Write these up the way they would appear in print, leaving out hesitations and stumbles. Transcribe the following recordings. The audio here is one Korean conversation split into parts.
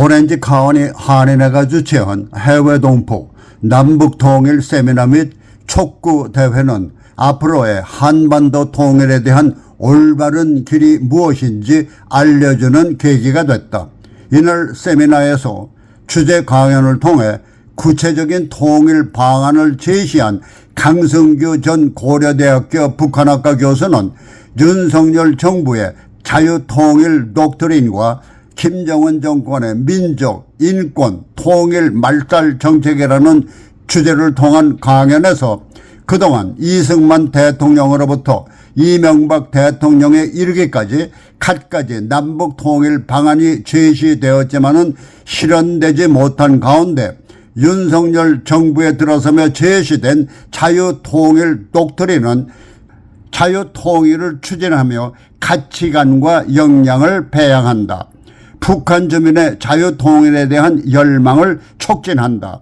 오렌지 카운티 한인회가 주최한 해외 동포 남북 통일 세미나 및 촉구 대회는 앞으로의 한반도 통일에 대한 올바른 길이 무엇인지 알려주는 계기가 됐다. 이날 세미나에서 주제 강연을 통해 구체적인 통일 방안을 제시한 강성규 전 고려대학교 북한학과 교수는 윤석열 정부의 자유통일 독트린과 김정은 정권의 민족, 인권, 통일 말살 정책이라는 주제를 통한 강연에서 그동안 이승만 대통령으로부터 이명박 대통령에 이르기까지 갖가지 남북 통일 방안이 제시되었지만은 실현되지 못한 가운데 윤석열 정부에 들어서며 제시된 자유통일 독트린은 자유통일을 추진하며 가치관과 역량을 배양한다. 북한 주민의 자유통일에 대한 열망을 촉진한다.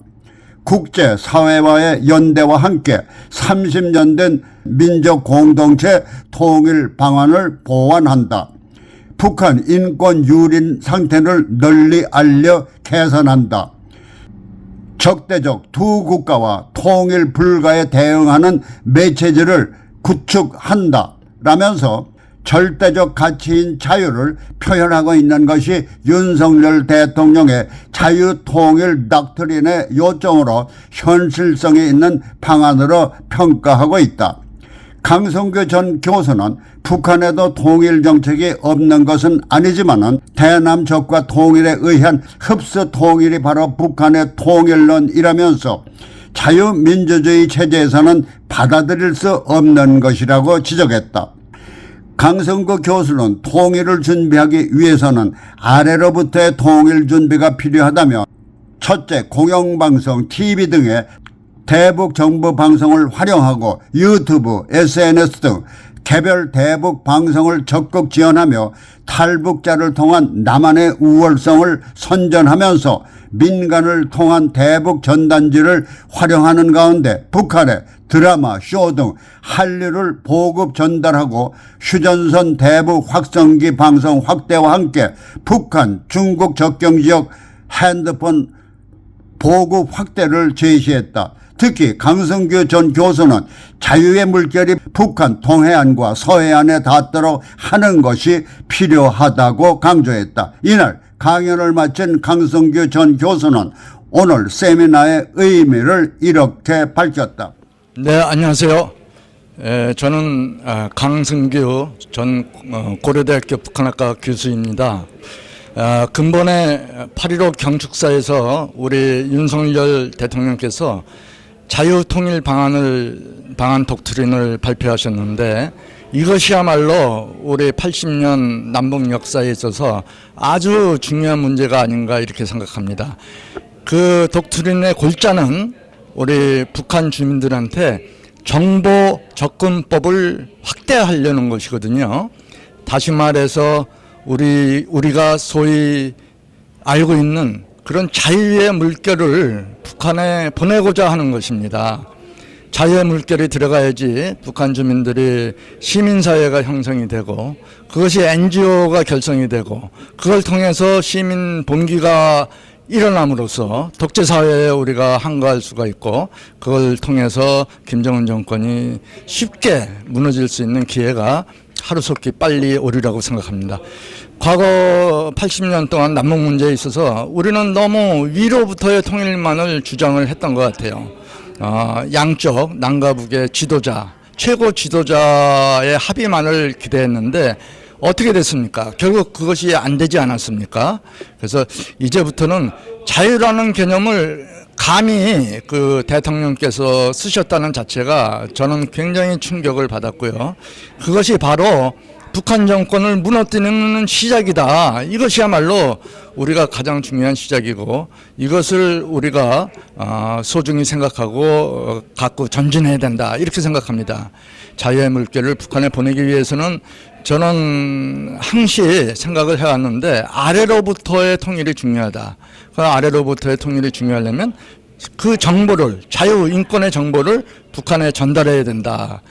국제사회와의 연대와 함께 30년 된 민족공동체 통일 방안을 보완한다. 북한 인권 유린 상태를 널리 알려 개선한다. 적대적 두 국가와 통일 불가에 대응하는 매체지를 구축한다. 라면서 절대적 가치인 자유를 표현하고 있는 것이 윤석열 대통령의 자유통일 독트린의 요점으로 현실성이 있는 방안으로 평가하고 있다. 강성규 전 교수는 북한에도 통일 정책이 없는 것은 아니지만은 대남적과 통일에 의한 흡수 통일이 바로 북한의 통일론이라면서 자유민주주의 체제에서는 받아들일 수 없는 것이라고 지적했다. 강성규 교수는 통일을 준비하기 위해서는 아래로부터의 통일 준비가 필요하다며 첫째, 공영방송, TV 등의 대북 정부 방송을 활용하고 유튜브, SNS 등 개별 대북 방송을 적극 지원하며 탈북자를 통한 남한의 우월성을 선전하면서 민간을 통한 대북 전단지를 활용하는 가운데 북한의 드라마, 쇼 등 한류를 보급 전달하고 휴전선 대북 확성기 방송 확대와 함께 북한, 중국 접경지역 핸드폰 보급 확대를 제시했다. 특히 강성규 전 교수는 자유의 물결이 북한 동해안과 서해안에 닿도록 하는 것이 필요하다고 강조했다. 이날 강연을 마친 강성규 전 교수는 오늘 세미나의 의미를 이렇게 밝혔다. 네, 안녕하세요. 저는 강성규 전 고려대학교 북한학과 교수입니다. 근본에 8.15 경축사에서 우리 윤석열 대통령께서 자유통일 방안 독트린을 발표하셨는데 이것이야말로 우리 80년 남북 역사에 있어서 아주 중요한 문제가 아닌가 이렇게 생각합니다. 그 독트린의 골자는 우리 북한 주민들한테 정보 접근법을 확대하려는 것이거든요. 다시 말해서 우리가 소위 알고 있는 그런 자유의 물결을 북한에 보내고자 하는 것입니다. 자유의 물결이 들어가야지 북한 주민들이 시민사회가 형성이 되고 그것이 NGO가 결성이 되고 그걸 통해서 시민 봉기가 일어남으로써 독재사회에 우리가 항거할 수가 있고 그걸 통해서 김정은 정권이 쉽게 무너질 수 있는 기회가 하루속히 빨리 오리라고 생각합니다. 과거 80년 동안 남북 문제에 있어서 우리는 너무 위로부터의 통일만을 주장을 했던 것 같아요. 양쪽 남과 북의 지도자, 최고 지도자의 합의만을 기대했는데 어떻게 됐습니까? 결국 그것이 안 되지 않았습니까? 그래서 이제부터는 자유라는 개념을 감히 그 대통령께서 쓰셨다는 자체가 저는 굉장히 충격을 받았고요. 그것이 바로 북한 정권을 무너뜨리는 시작이다. 이것이야말로 우리가 가장 중요한 시작이고 이것을 우리가 소중히 생각하고 갖고 전진해야 된다. 이렇게 생각합니다. 자유의 물결을 북한에 보내기 위해서는 저는 항시 생각을 해왔는데 아래로부터의 통일이 중요하다. 그 아래로부터의 통일이 중요하려면 그 정보를 자유 인권의 정보를 북한에 전달해야 된다.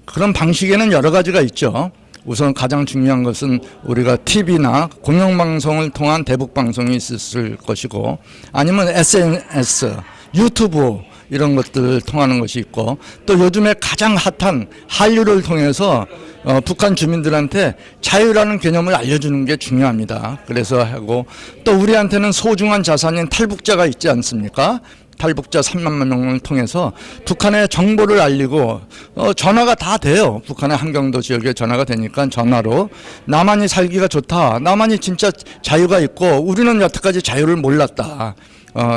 그런 방식에는 여러 가지가 있죠. 우선 가장 중요한 것은 우리가 TV나 공영방송을 통한 대북방송이 있을 것이고 아니면 SNS, 유튜브 이런 것들 통하는 것이 있고 또 요즘에 가장 핫한 한류를 통해서 북한 주민들한테 자유라는 개념을 알려주는 게 중요합니다. 그래서 하고 또 우리한테는 소중한 자산인 탈북자가 있지 않습니까? 탈북자 3만 명을 통해서 북한의 정보를 알리고 전화가 다 돼요. 북한의 한경도 지역에 전화가 되니까 전화로 남한이 살기가 좋다. 남한이 진짜 자유가 있고 우리는 여태까지 자유를 몰랐다.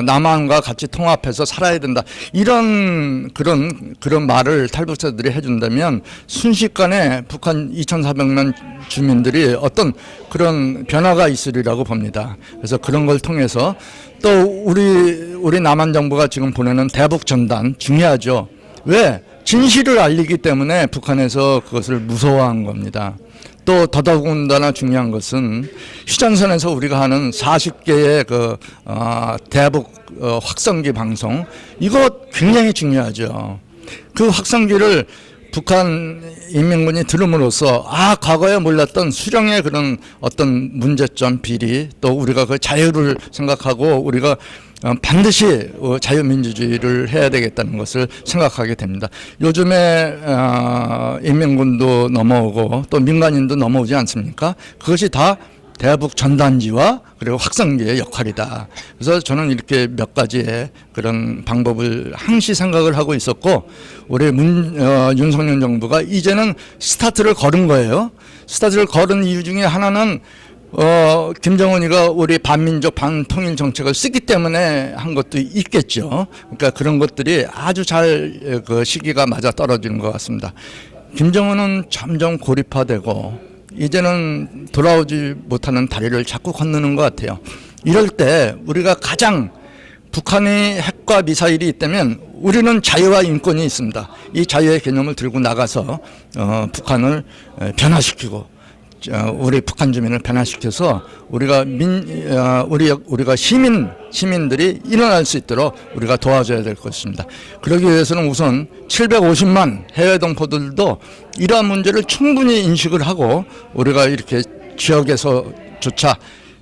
남한과 같이 통합해서 살아야 된다. 이런 그런 말을 탈북자들이 해준다면 순식간에 북한 2,400만 주민들이 어떤 그런 변화가 있으리라고 봅니다. 그래서 그런 걸 통해서 또 우리 남한 정부가 지금 보내는 대북 전단 중요하죠. 왜? 진실을 알리기 때문에 북한에서 그것을 무서워한 겁니다. 또 더더군다나 중요한 것은 휴전선에서 우리가 하는 40개의 대북 확성기 방송 이거 굉장히 중요하죠. 그 확성기를 북한 인민군이 들음으로써 과거에 몰랐던 수령의 그런 어떤 문제점 비리 또 우리가 그 자유를 생각하고 우리가 반드시 자유민주주의를 해야 되겠다는 것을 생각하게 됩니다. 요즘에 인민군도 넘어오고 또 민간인도 넘어오지 않습니까? 그것이 다 대북 전단지와 그리고 확성기의 역할이다. 그래서 저는 이렇게 몇 가지의 그런 방법을 항시 생각을 하고 있었고 우리 윤석열 정부가 이제는 스타트를 걸은 거예요. 스타트를 걸은 이유 중에 하나는 김정은이가 우리 반민족 반통일 정책을 쓰기 때문에 한 것도 있겠죠. 그러니까 그런 것들이 아주 잘 그 시기가 맞아 떨어지는 것 같습니다. 김정은은 점점 고립화되고 이제는 돌아오지 못하는 다리를 자꾸 건너는 것 같아요. 이럴 때 우리가 가장 북한이 핵과 미사일이 있다면 우리는 자유와 인권이 있습니다. 이 자유의 개념을 들고 나가서 북한을 변화시키고 우리 북한 주민을 변화시켜서 우리가 시민들이 일어날 수 있도록 우리가 도와줘야 될 것입니다. 그러기 위해서는 우선 750만 해외 동포들도 이러한 문제를 충분히 인식을 하고 우리가 이렇게 지역에서조차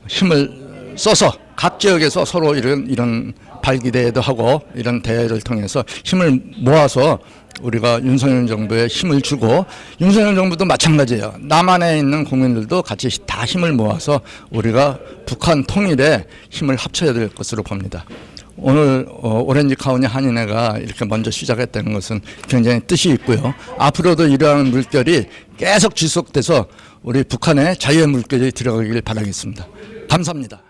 힘을 써서 각 지역에서 서로 이런 발기대회도 하고 이런 대회를 통해서 힘을 모아서 우리가 윤석열 정부에 힘을 주고 윤석열 정부도 마찬가지예요. 남한에 있는 국민들도 같이 다 힘을 모아서 우리가 북한 통일에 힘을 합쳐야 될 것으로 봅니다. 오늘 오렌지 카운티 한인회가 이렇게 먼저 시작했다는 것은 굉장히 뜻이 있고요. 앞으로도 이러한 물결이 계속 지속돼서 우리 북한의 자유의 물결이 들어가길 바라겠습니다. 감사합니다.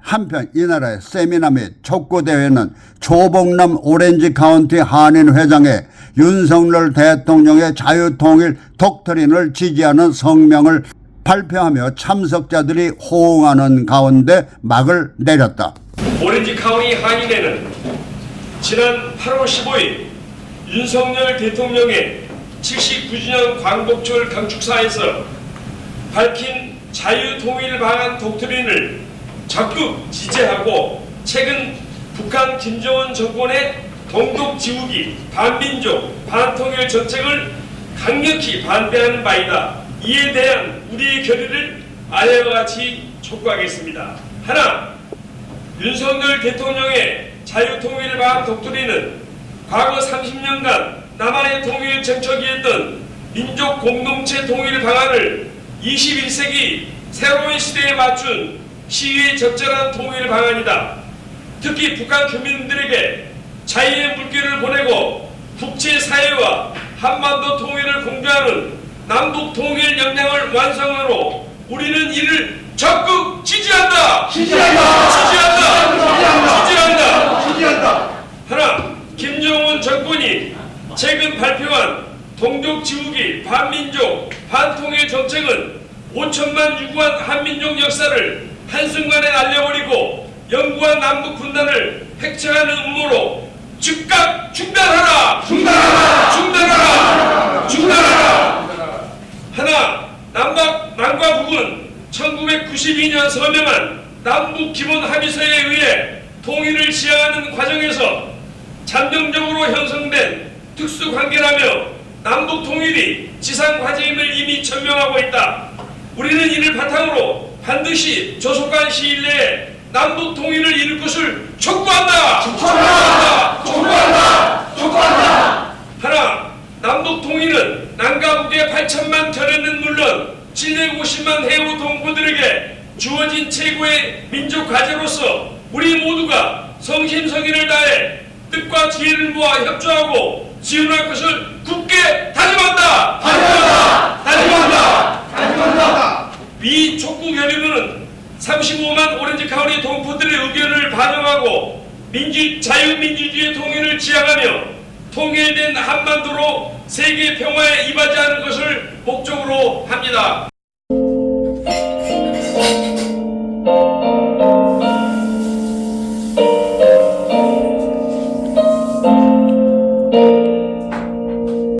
한편 이 나라의 세미나 및 촉구대회는 조봉남 오렌지 카운티 한인회장의 윤석열 대통령의 자유통일 독트린을 지지하는 성명을 발표하며 참석자들이 호응하는 가운데 막을 내렸다. 오렌지 카운티 한인회는 지난 8월 15일 윤석열 대통령의 79주년 광복절 강축사에서 밝힌 자유통일 방안 독트린을 적극 지지하고 최근 북한 김정은 정권의 동독 지우기, 반민족, 반통일 정책을 강력히 반대하는 바이다. 이에 대한 우리의 결의를 아래와 같이 촉구하겠습니다. 하나, 윤석열 대통령의 자유통일 방안 독트린은 과거 30년간 남한의 통일 정책이었던 민족 공동체 통일 방안을 21세기 새로운 시대에 맞춘 시위에 적절한 통일 방안이다. 특히 북한 교민들에게 자유의 물결을 보내고 국제사회와 한반도 통일을 공조하는 남북 통일 역량을 완성하로 우리는 이를 적극 지지한다. 하나, 김정은 정권이 최근 발표한 동족 지우기, 반민족, 반통일 정책은 5천만 유구한 한민족 역사를 한순간에 날려버리고 영구한 남북 분단을 획책하는 음모로 즉각 중단하라! 하나, 남과 북은 1992년 서명한 남북 기본 합의서에 의해 통일을 지향하는 과정에서 잠정적으로 형성된 특수관계라며 남북 통일이 지상 과제임을 이미 천명하고 있다. 우리는 이를 바탕으로 반드시 조속한 시일 내에 남북 통일을 이룰 것을 촉구한다. 촉구한다. 촉구한다. 촉구한다. 하나, 남북 통일은 남과 북의 8천만 결연은 물론 750만 해우 동포들에게 주어진 최고의 민족 과제로서 우리 모두가 성심성의를 다해 뜻과 지혜를 모아 협조하고 지원할 것을 굳게 다짐한다. 다짐한다. 다짐한다. 다짐한다. 이 촉구 결의문은 35만 오렌지 카운티 동포들의 의견을 반영하고 자유민주주의 통일을 지향하며 통일된 한반도로 세계 평화에 이바지하는 것을 목적으로 합니다.